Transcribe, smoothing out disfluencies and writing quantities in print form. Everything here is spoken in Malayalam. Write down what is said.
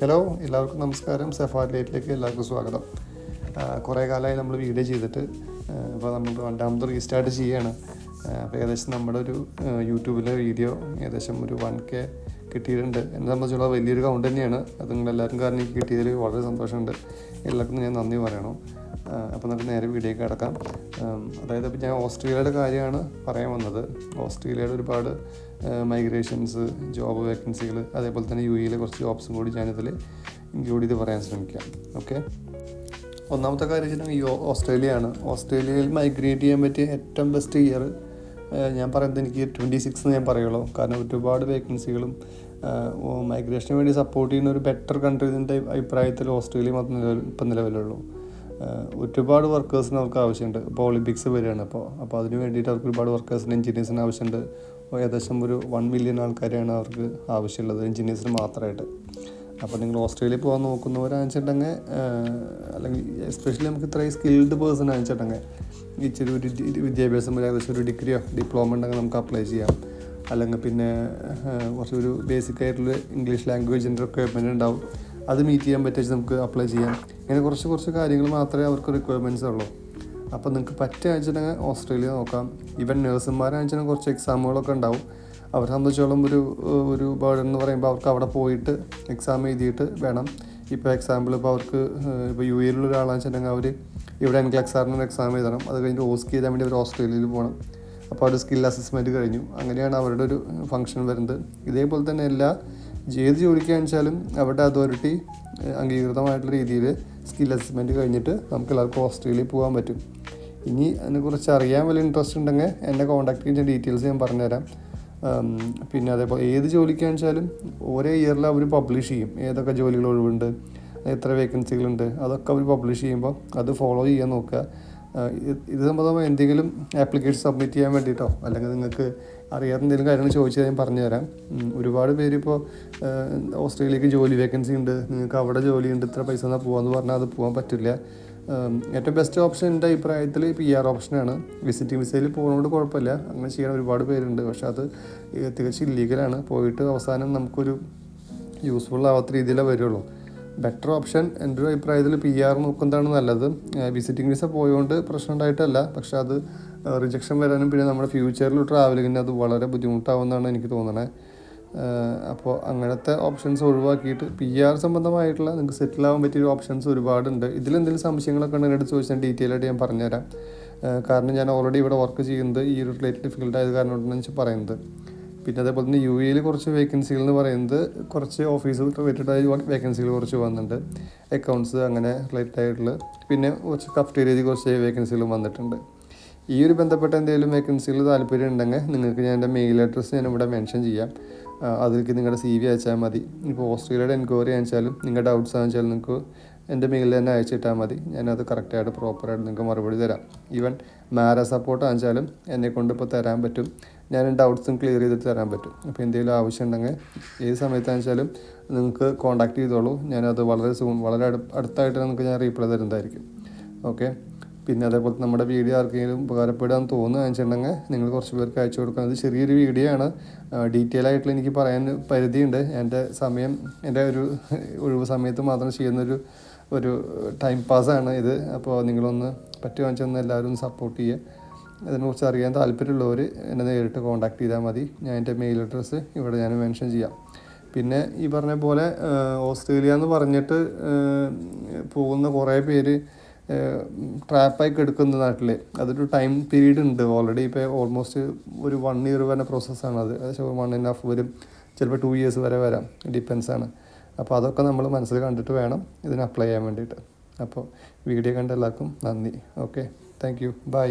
ഹലോ, എല്ലാവർക്കും നമസ്കാരം. സഫാരി ലൈറ്റിലേക്ക് എല്ലാവർക്കും സ്വാഗതം. കുറേ കാലമായി നമ്മൾ വീഡിയോ ചെയ്തിട്ട് അപ്പോൾ നമ്മൾ രണ്ടാമത് റീസ്റ്റാർട്ട് ചെയ്യുകയാണ്. അപ്പോൾ ഏകദേശം നമ്മുടെ ഒരു യൂട്യൂബിലെ വീഡിയോ ഏകദേശം ഒരു 1K കിട്ടിയിട്ടുണ്ട്. എന്നെ സംബന്ധിച്ചുള്ള വലിയൊരു കൗണ്ട് തന്നെയാണ്. അത് നിങ്ങളെല്ലാവർക്കും കാരണം എനിക്ക് കിട്ടിയതിൽ വളരെ സന്തോഷമുണ്ട്. എല്ലാവർക്കും ഞാൻ നന്ദി പറയണം. അപ്പോൾ നമുക്ക് നേരെ വീഡിയോയ്ക്ക് കിടക്കാം. അതായത് ഇപ്പോൾ ഞാൻ ഓസ്ട്രേലിയയുടെ കാര്യമാണ് പറയാൻ വന്നത്. ഓസ്ട്രേലിയയുടെ ഒരുപാട് മൈഗ്രേഷൻസ്, ജോബ് വേക്കൻസികൾ, അതേപോലെ തന്നെ UAE കുറച്ച് ജോബ്സും കൂടി ഞാനിതിൽ ഇൻക്ലൂഡ് ചെയ്ത് പറയാൻ ശ്രമിക്കാം. ഓക്കെ, ഒന്നാമത്തെ കാര്യം വെച്ചിട്ടുണ്ടെങ്കിൽ ഓസ്ട്രേലിയയാണ്. ഓസ്ട്രേലിയയിൽ മൈഗ്രേറ്റ് ചെയ്യാൻ പറ്റിയ ഏറ്റവും ബെസ്റ്റ് ഇയർ ഞാൻ പറയുന്നത് എനിക്ക് 26 ഞാൻ പറയുള്ളൂ. കാരണം ഒരുപാട് വേക്കൻസികളും മൈഗ്രേഷന് വേണ്ടി സപ്പോർട്ട് ചെയ്യുന്ന ഒരു ബെറ്റർ കൺട്രി ഇതിൻ്റെ അഭിപ്രായത്തിൽ ഓസ്ട്രേലിയ മാത്രം ഇപ്പം നിലവിലുള്ളൂ. ഒരുപാട് വർക്കേഴ്സിന് അവർക്ക് ആവശ്യമുണ്ട്. ഇപ്പോൾ ഒളിമ്പിക്സ് വരികയാണ്. അപ്പോൾ അതിന് വേണ്ടിയിട്ട് അവർക്ക് ഒരുപാട് വർക്കേഴ്സിന്, എഞ്ചിനീയേഴ്സിന് ആവശ്യമുണ്ട്. ഏകദേശം ഒരു 1 മില്യൺ ആൾക്കാരെയാണ് അവർക്ക് ആവശ്യമുള്ളത്, എഞ്ചിനീയേഴ്സിന് മാത്രമായിട്ട്. അപ്പോൾ നിങ്ങൾ ഓസ്ട്രേലിയ പോകാൻ നോക്കുന്നവരാണെന്നുവെച്ചിട്ടുണ്ടെങ്കിൽ, അല്ലെങ്കിൽ എസ്പെഷ്യലി നമുക്ക് ഇത്രയും സ്കിൽഡ് പേഴ്സൺ ആണെന്നുവെച്ചിട്ടുണ്ടെങ്കിൽ ഇച്ചിരി ഒരു വിദ്യാഭ്യാസം, ഏകദേശം ഒരു ഡിഗ്രിയോ ഡിപ്ലോമ ഉണ്ടെങ്കിൽ നമുക്ക് അപ്ലൈ ചെയ്യാം. അല്ലെങ്കിൽ പിന്നെ കുറച്ചൊരു ബേസിക് ആയിട്ടുള്ള ഇംഗ്ലീഷ് ലാംഗ്വേജിൻ്റെ റിക്വയർമെൻറ്റ് ഉണ്ടാവും. അത് മീറ്റ് ചെയ്യാൻ പറ്റുക നമുക്ക് അപ്ലൈ ചെയ്യാം. ഇങ്ങനെ കുറച്ച് കാര്യങ്ങൾ മാത്രമേ അവർക്ക് റിക്വയർമെൻറ്റ്സ് ഉള്ളൂ. അപ്പോൾ നിങ്ങൾക്ക് പറ്റുകയാണെന്നുവെച്ചിട്ടുണ്ടെങ്കിൽ ഓസ്ട്രേലിയ നോക്കാം. ഈവൻ നേഴ്സുമാരാണെന്നുവെച്ചിട്ടുണ്ടെങ്കിൽ കുറച്ച് എക്സാമുകളൊക്കെ ഉണ്ടാവും. അവരെ സംബന്ധിച്ചോളം ഒരു ബേർഡൻ എന്ന് പറയുമ്പോൾ അവർക്ക് അവിടെ പോയിട്ട് എക്സാം എഴുതിയിട്ട് വേണം. ഇപ്പോൾ എക്സാമ്പിൾ ഇപ്പോൾ അവർക്ക് ഇപ്പോൾ UAE ഒരാളാണെന്ന് വെച്ചിട്ടുണ്ടെങ്കിൽ അവർ ഇവിടെ NCLEX എക്സാം എഴുതണം. അത് കഴിഞ്ഞിട്ട് OSCE എഴുതാൻ വേണ്ടി അവർ ഓസ്ട്രേലിയയിൽ പോകണം. അപ്പോൾ അവർ സ്കിൽ അസസ്മെൻറ്റ് കഴിഞ്ഞു. അങ്ങനെയാണ് അവരുടെ ഒരു ഫംഗ്ഷൻ വരുന്നത്. ഇതേപോലെ തന്നെ ഏത് ജോലിക്കാണെന്ന് വെച്ചാലും അവരുടെ അതോറിറ്റി അംഗീകൃതമായിട്ടുള്ള രീതിയിൽ സ്കിൽ അസസ്മെൻറ്റ് കഴിഞ്ഞിട്ട് നമുക്ക് എല്ലാവർക്കും ഓസ്ട്രേലിയയിൽ പോകാൻ പറ്റും. ഇനി അതിനെക്കുറിച്ച് അറിയാൻ വലിയ ഇൻട്രസ്റ്റ് ഉണ്ടെങ്കിൽ എന്നെ കോൺടാക്ട് ചെയ്യുന്ന ഡീറ്റെയിൽസ് ഞാൻ പറഞ്ഞുതരാം. പിന്നെ അതേപോലെ ഏത് ജോലിക്കാണെന്ന് വെച്ചാലും ഓരോ ഇയറിൽ അവർ പബ്ലിഷ് ചെയ്യും. ഏതൊക്കെ ജോലികൾ ഒഴിവുണ്ട്, എത്ര വേക്കൻസികളുണ്ട്, അതൊക്കെ അവർ പബ്ലിഷ് ചെയ്യുമ്പോൾ അത് ഫോളോ ചെയ്യാൻ നോക്കുക. ഇത് സംബന്ധമായി എന്തെങ്കിലും ആപ്ലിക്കേഷൻ സബ്മിറ്റ് ചെയ്യാൻ വേണ്ടിയിട്ടോ അല്ലെങ്കിൽ നിങ്ങൾക്ക് അറിയാത്ത എന്തെങ്കിലും കാര്യങ്ങൾ ചോദിച്ചാൽ ഞാൻ പറഞ്ഞുതരാം. ഒരുപാട് പേര് ഇപ്പോൾ ഓസ്ട്രേലിയക്ക് ജോലി വേക്കൻസി ഉണ്ട്, നിങ്ങൾക്ക് അവിടെ ജോലിയുണ്ട്, ഇത്ര പൈസ എന്നാൽ പോകാമെന്ന് പറഞ്ഞാൽ അത് പോകാൻ പറ്റില്ല. ഏറ്റവും ബെസ്റ്റ് ഓപ്ഷൻ എൻ്റെ അഭിപ്രായത്തിൽ PR ഓപ്ഷനാണ്. വിസിറ്റിംഗ് വിസയിൽ പോകുന്നതുകൊണ്ട് കുഴപ്പമില്ല, അങ്ങനെ ചെയ്യാൻ ഒരുപാട് പേരുണ്ട്. പക്ഷെ അത് തികച്ചും ഇല്ലീഗലാണ്. പോയിട്ട് അവസാനം നമുക്കൊരു യൂസ്ഫുൾ ആവാത്ത രീതിയിലേ വരുള്ളൂ. ബെറ്റർ ഓപ്ഷൻ എൻ്റെ ഒരു അഭിപ്രായത്തിൽ PR നോക്കുന്നതാണ് നല്ലത്. വിസിറ്റിംഗ് വിസ പോയതുകൊണ്ട് പ്രശ്നം ഉണ്ടായിട്ടല്ല, പക്ഷെ അത് റിജക്ഷൻ വരാനും പിന്നെ നമ്മുടെ ഫ്യൂച്ചറിൽ ട്രാവലിങ്ങിന് അത് വളരെ ബുദ്ധിമുട്ടാവുമെന്നാണ് എനിക്ക് തോന്നണേ. അപ്പോൾ അങ്ങനത്തെ ഓപ്ഷൻസ് ഒഴിവാക്കിയിട്ട് PR സംബന്ധമായിട്ടുള്ള നിങ്ങൾക്ക് സെറ്റിൽ ആവാൻ പറ്റിയ ഓപ്ഷൻസ് ഒരുപാടുണ്ട്. ഇതിലെന്തെങ്കിലും സംശയങ്ങളൊക്കെ ഉണ്ടെങ്കിൽ എടുത്ത് ചോദിച്ചാൽ ഡീറ്റെയിൽ ആയിട്ട് ഞാൻ പറഞ്ഞുതരാം. കാരണം ഞാൻ ഓൾറെഡി ഇവിടെ വർക്ക് ചെയ്യുന്നത് ഈ ഒരു റിലേറ്റഡ് ഫീൽഡായത് കാരണമാണ് ഞാൻ പറയുന്നത്. പിന്നെ അതേപോലെ തന്നെ UAE കുറച്ച് വേക്കൻസികൾ എന്ന് പറയുന്നത് കുറച്ച് ഓഫീസ് റിലേറ്റഡ് ആയ വേക്കൻസികൾ കുറച്ച് വന്നിട്ടുണ്ട്. അക്കൗണ്ട്സ് അങ്ങനെ റിലേറ്റഡ് ആയിട്ടുള്ള, പിന്നെ കുറച്ച് കഫ്റ്റേരിയയിൽ കുറച്ച് വേക്കൻസികളും വന്നിട്ടുണ്ട്. ഈ ഒരു ബന്ധപ്പെട്ട എന്തെങ്കിലും വേക്കൻസികൾ താല്പര്യം ഉണ്ടെങ്കിൽ നിങ്ങൾക്ക് ഞാൻ എൻ്റെ മെയിൽ അഡ്രസ്സ് ഞാനിവിടെ മെൻഷൻ ചെയ്യാം. അതിലേക്ക് നിങ്ങളുടെ CV അയച്ചാൽ മതി. ഇപ്പോൾ ഓസ്ട്രേലിയയുടെ എൻക്വയറി അയച്ചാലും നിങ്ങളുടെ ഡൗട്ട്സ് അയച്ചാലും നിങ്ങൾക്ക് എൻ്റെ മെയിലിൽ തന്നെ അയച്ചിട്ടാൽ മതി. ഞാനത് കറക്റ്റായിട്ട് പ്രോപ്പറായിട്ട് നിങ്ങൾക്ക് മറുപടി തരാം. ഈവൻ സപ്പോർട്ട് അയച്ചാലും എന്നെക്കൊണ്ട് ഇപ്പോൾ തരാൻ പറ്റും. ഞാൻ ഡൗട്ട്സും ക്ലിയർ ചെയ്തിട്ട് തരാൻ പറ്റും. അപ്പോൾ എന്തെങ്കിലും ആവശ്യം ഉണ്ടെങ്കിൽ ഏത് സമയത്താണെന്ന് നിങ്ങൾക്ക് കോൺടാക്ട് ചെയ്തോളൂ. ഞാനത് വളരെ അടുത്തായിട്ട് നിങ്ങൾക്ക് ഞാൻ റീപ്ലൈ തരുന്നതായിരിക്കും. ഓക്കെ, പിന്നെ അതേപോലെ നമ്മുടെ വീഡിയോ ആർക്കെങ്കിലും ഉപകാരപ്പെടാൻ തോന്നുകയെന്ന് വെച്ചിട്ടുണ്ടെങ്കിൽ നിങ്ങൾ കുറച്ച് പേർക്ക് അയച്ചു കൊടുക്കുന്നത്. ചെറിയൊരു വീഡിയോ ആണ്, ഡീറ്റെയിൽ ആയിട്ടുള്ള എനിക്ക് പറയാൻ പരിധിയുണ്ട്. എൻ്റെ ഒരു ഒഴിവ് സമയത്ത് മാത്രം ചെയ്യുന്നൊരു ടൈം പാസ്സാണ് ഇത്. അപ്പോൾ നിങ്ങളൊന്ന് പറ്റുവാണെന്ന് വെച്ചാൽ എല്ലാവരും സപ്പോർട്ട് ചെയ്യുക. അതിനെക്കുറിച്ച് അറിയാൻ താല്പര്യമുള്ളവർ എന്നെ നേരിട്ട് കോൺടാക്ട് ചെയ്താൽ മതി. ഞാൻ എൻ്റെ മെയിൽ അഡ്രസ്സ് ഇവിടെ ഞാൻ മെൻഷൻ ചെയ്യാം. പിന്നെ ഈ പറഞ്ഞ പോലെ ഓസ്ട്രേലിയ എന്ന് പറഞ്ഞിട്ട് പോകുന്ന കുറേ പേര് ട്രാപ്പായി കിടക്കുന്ന നാട്ടിൽ അതൊരു ടൈം പീരീഡ് ഉണ്ട്. ഓൾറെഡി ഇപ്പോൾ ഓൾമോസ്റ്റ് ഒരു 1 ഇയർ വരെ പ്രോസസ്സാണത്. ഏകദേശം 1.5 വരും, ചിലപ്പോൾ 2 ഇയേഴ്സ് വരെ വരാം, ഡിപ്പെൻസാണ്. അപ്പോൾ അതൊക്കെ നമ്മൾ മനസ്സിൽ കണ്ടിട്ട് വേണം ഇതിന് അപ്ലൈ ചെയ്യാൻ വേണ്ടിയിട്ട്. അപ്പോൾ വീഡിയോ കണ്ട എല്ലാവർക്കും നന്ദി. Okay, thank you, by.